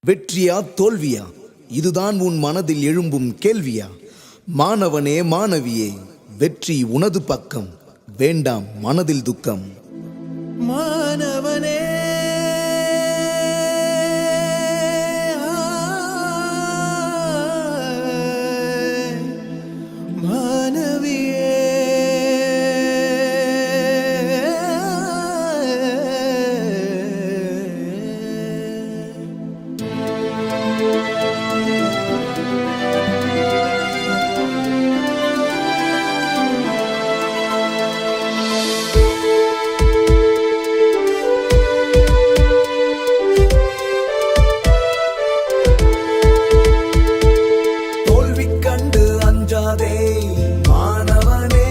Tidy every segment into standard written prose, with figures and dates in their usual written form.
வெற்றியா தோல்வியா, இதுதான் உன் மனதில் எழும்பும் கேள்வியா? மாணவனே மாணவியே, வெற்றி உனது பக்கம், வேண்டாம் மனதில் துக்கம். மாணவனே மாணவனே,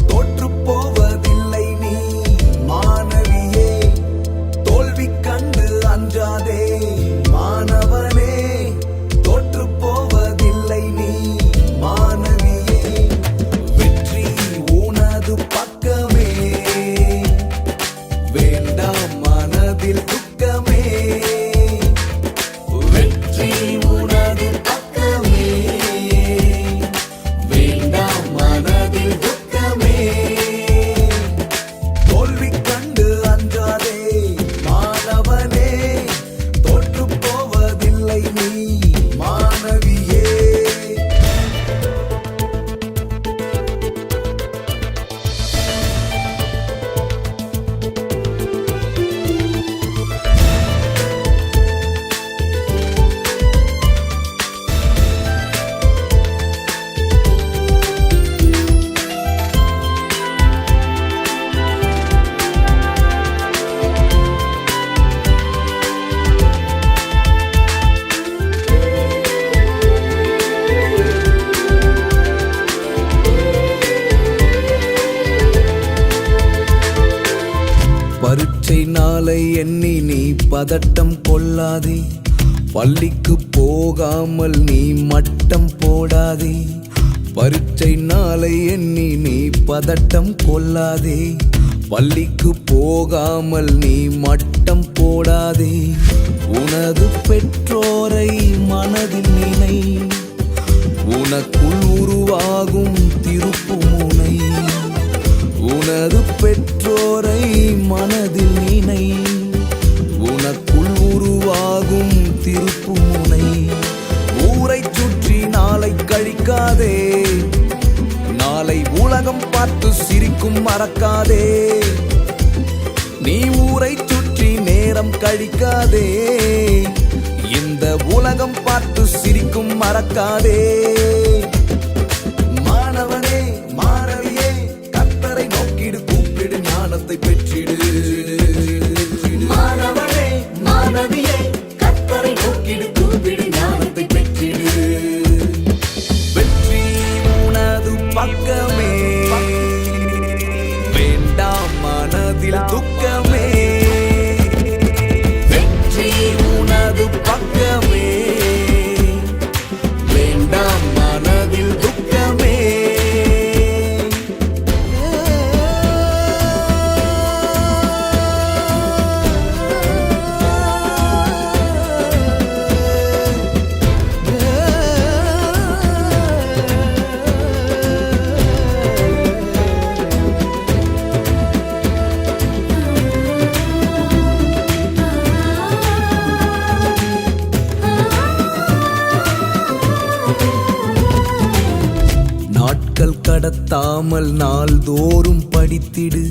தோற்று போவதில்லை நீ மாணவியே. தோல்வி கண்டு அஞ்சாதே மாணவனே, தோற்று போவதில்லை நீ மாணவியே. வெற்றி உனது பக்கமே, வேண்டாம் மனதில் துக்கமே. வெற்றி உனது பக்கமே, வேண்டாம் மனதில் துக்கமே. தோல்வி கண்டு அஞ்சாதே மாணவனே, தோற்று போவதில்லை நீ மாணவியே. பரீட்சை நாளை எண்ணி நீ பதட்டம் கொள்ளாதே, பள்ளிக்கு போகாமல் நீ மட்டம் போடாதே. பரீட்சை நாளை எண்ணி நீ பதட்டம் கொள்ளாதே, பள்ளிக்கு போகாமல் நீ மட்டம் போடாதே. உனது பெற்றோரை மனதில் நினை, உனக்குள் உருவாகும் திருப்புமுனை. உனது பெற்றோரை மனதில் நினை, உனக்குள் உருவாகும் திருப்புமுனை. ஊரை சுற்றி நாளை கழிக்காதே, நாளை உலகம் பார்த்து சிரிக்கும் மறக்காதே. நீ ஊரை சுற்றி நேரம் கழிக்காதே, இந்த உலகம் பார்த்து சிரிக்கும் மறக்காதே. மாணவனே மாணவியே, கர்த்தரை நோக்கிடு, கூப்பிடு, ஞானத்தை பெற்றிடு. மாணவனே மாணவியே, கர்த்தரை நோக்கிடு, கூப்பிடு, ஞானத்தை பெற்றிடு. வெற்றி உனது பக்கமே, வேண்டாம் மனதில் துக்கமே. வெற்றி உனது பக்கமே, வேண்டாம் மனதில் துக்கமே. நாட்கள் கடத்தாமல் நாள்தோறும் படித்திடு,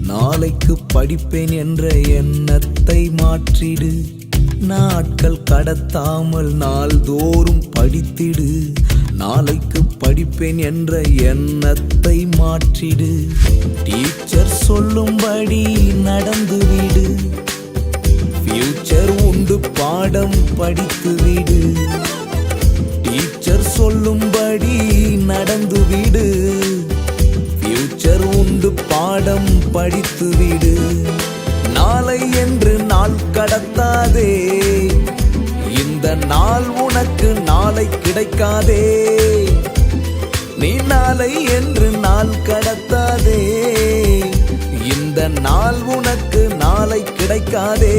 நாளைக்கு படிப்பேன் என்ற எண்ணத்தை மாற்றிடு. நாட்கள் கடத்தாமல் நாள்தோறும் படித்திடு, நாளைக்கு படிப்பேன் என்ற எண்ணத்தை மாற்றிடு. டீச்சர் சொல்லும்படி நடந்துவிடு, ஃபியூச்சர் உண்டு பாடம் படித்துவிடு. டீச்சர் சொல்லும்படி நடந்துவிடு, ஃபியூச்சர் உண்டு பாடம் படித்துவிடு. நாளை என்று நாள் கடத்தாதே, இந்த நாள் உனக்கு நாளை கிடைக்காதே. நீ நாளை என்று நாள் கடத்தாதே, இந்த நாள் உனக்கு நாளை கிடைக்காதே.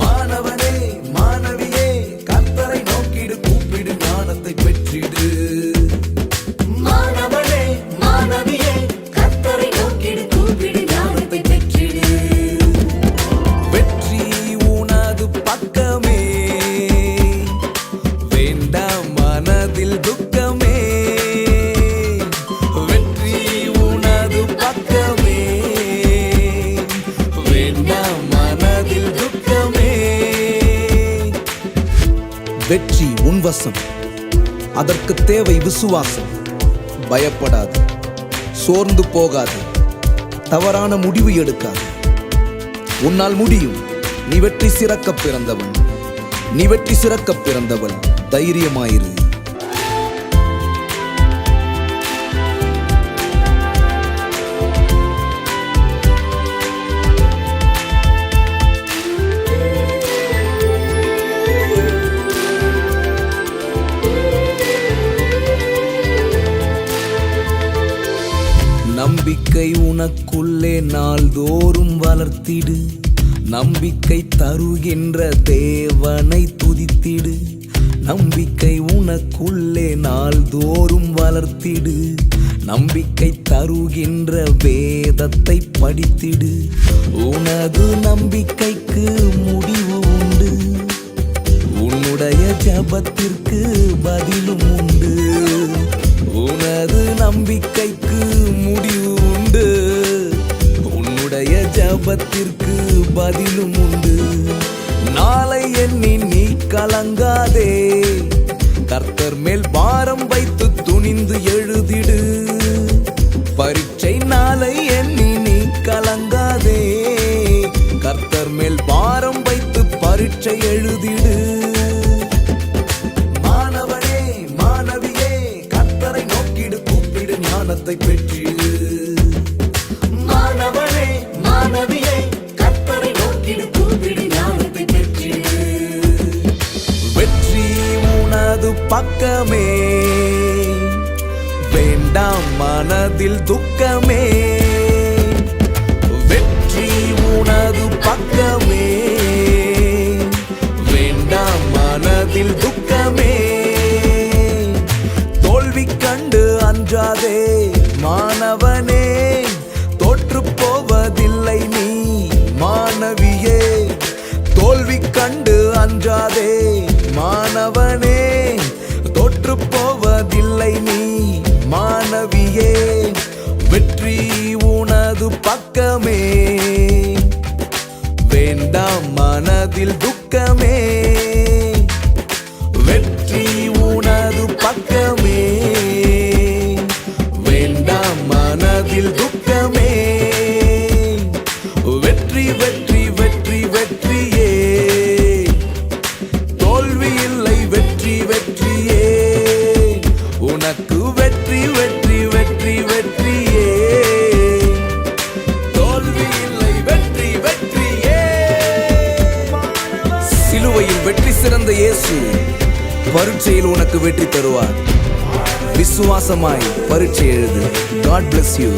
மாணவன் வேண்டாம் மனதில் துக்கமே. வெற்றி உன்வசம், அதற்கு தேவை விசுவாசம். பயப்படாது, சோர்ந்து போகாது, தவறான முடிவு எடுக்காது. உன்னால் முடியும். நீ வெற்றி சிறக்க பிறந்தவன், நீ வெற்றி சிறக்க பிறந்தவள். தைரியமாயிரு. நம்பிக்கை உனக்குள்ளே நாள்தோறும் வளர்த்திடு. நம்பிக்கை தருகின்ற தேவனை துதித்திடு. நம்பிக்கை உனக்குள்ளே நாள்தோறும் வளர்த்திடு. நம்பிக்கை தருகின்ற வேதத்தை படித்திடு. உனது நம்பிக்கைக்கு முடிவு உண்டு. உன்னுடைய ஜெபத்திற்கு பதிலும் உண்டு. உனது நம்பிக்கைக்கு முடிவு உண்டு. உன்னுடைய ஜெபத்திற்கு பதிலும் உண்டு. நாளை எண்ணி நீ கலங்காதே. கர்த்தர் மேல் பாரம் வைத்து துணிந்து எழுதிடு. பரீட்சை நாளை எண்ணி நீ கலங்காதே. கர்த்தர் மேல் பாரம் வைத்து பரீட்சை எழுதிடு. மாணவனே மாணவியே, கர்த்தரை நோக்கிடு, கூப்பிடு, ஞானத்தை பெற்றிடு. மாணவனே மாணவியே, கர்த்தரை நோக்கிடு, கூப்பிடு, ஞானத்தை பெற்றிடு. வெற்றி உனது பக்கமே. வேண்டாம் மனதில் துக்கமே. வெற்றி உனது பக்கமே. வேண்டாம் மனதில் துக்கமே. தோல்வி கண்டு அஞ்சாதே மாணவனே. தோற்று போவதில்லை நீ மாணவியே. தோல்வி கண்டு அஞ்சாதே மாணவனே. தோற்று போவதில்லை நீ மாணவியே. வெற்றி உனது பக்கமே. வேண்டாம் மனதில் துக்கமே. வெற்றி உனது பக்கமே. வேண்டாம் மனதில் துக்கமே. வெற்றி வெற்றி வெற்றி வெற்றியே. தோல்வி இல்லை, வெற்றி வெற்றியே. உனக்கு வெற்றி வெற்றி வெற்றி வெற்றியே. தோல்வி இல்லை, வெற்றி வெற்றியே. சிலுவையில் வெற்றி சிறந்த இயேசு பரீட்சையில் உனக்கு வெற்றி தருவார். விசுவாசமாய் பரீட்சை எழுது. God bless you.